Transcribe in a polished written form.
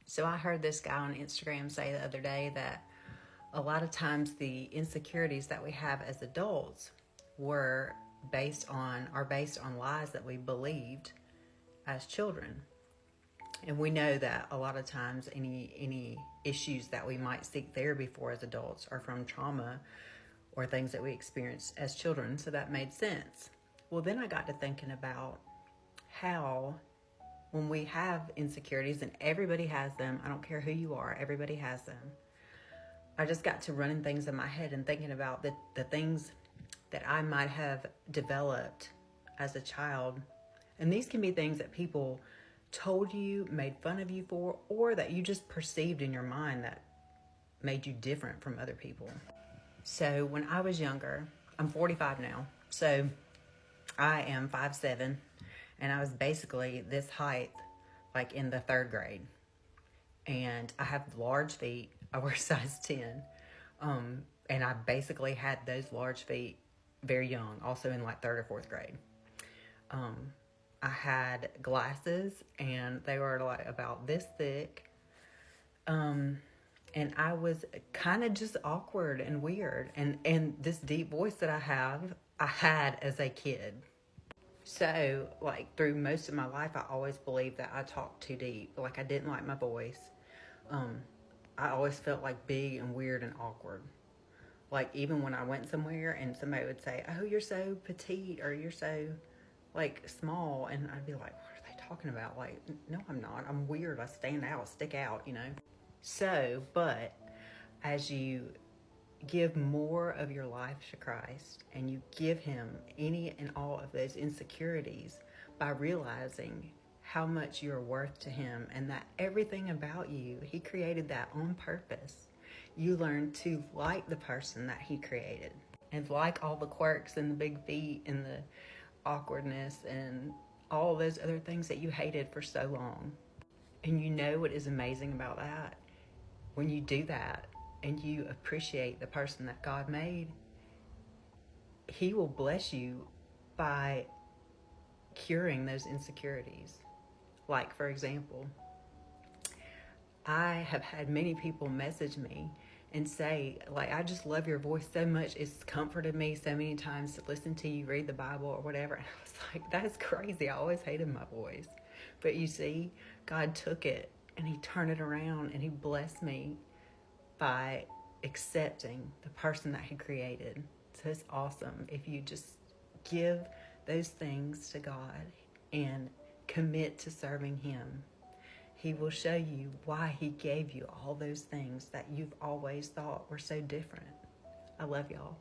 So I heard this guy on Instagram say the other day that a lot of times the insecurities that we have as adults are based on lies that we believed as children. And we know that a lot of times any issues that we might seek therapy for as adults are from trauma or things that we experienced as children. So that made sense. Well, then I got to thinking about how when we have insecurities, and everybody has them, I don't care who you are, everybody has them. I just got to running things in my head and thinking about the things that I might have developed as a child. And these can be things that people told you, made fun of you for, or that you just perceived in your mind that made you different from other people. So when I was younger, I'm 45 now, so I am 5'7", and I was basically this height like in the 3rd grade. And I have large feet. I wear size 10. And I basically had those large feet very young, also in like 3rd or 4th grade. I had glasses, and they were like about this thick. And I was kind of just awkward and weird. And this deep voice that I had as a kid. So, like, through most of my life, I always believed that I talked too deep. Like, I didn't like my voice. I always felt like big and weird and awkward. Like, even when I went somewhere and somebody would say, "Oh, you're so petite," or "You're so, like, small," and I'd be like, what are they talking about? Like, no, I'm not. I'm weird. I stand out, stick out, you know? So, but as you give more of your life to Christ and you give him any and all of those insecurities by realizing how much you're worth to him and that everything about you, he created that on purpose, you learn to like the person that he created and like all the quirks and the big feet and the awkwardness and all those other things that you hated for so long. And you know what is amazing about that? When you do that and you appreciate the person that God made, he will bless you by curing those insecurities. Like, for example, I have had many people message me and say, like, I just love your voice so much. It's comforted me so many times to listen to you read the Bible or whatever. And I was like, that's crazy. I always hated my voice. But you see, God took it and he turned it around and he blessed me by accepting the person that he created. So it's awesome if you just give those things to God and commit to serving him. He will show you why he gave you all those things that you've always thought were so different. I love y'all.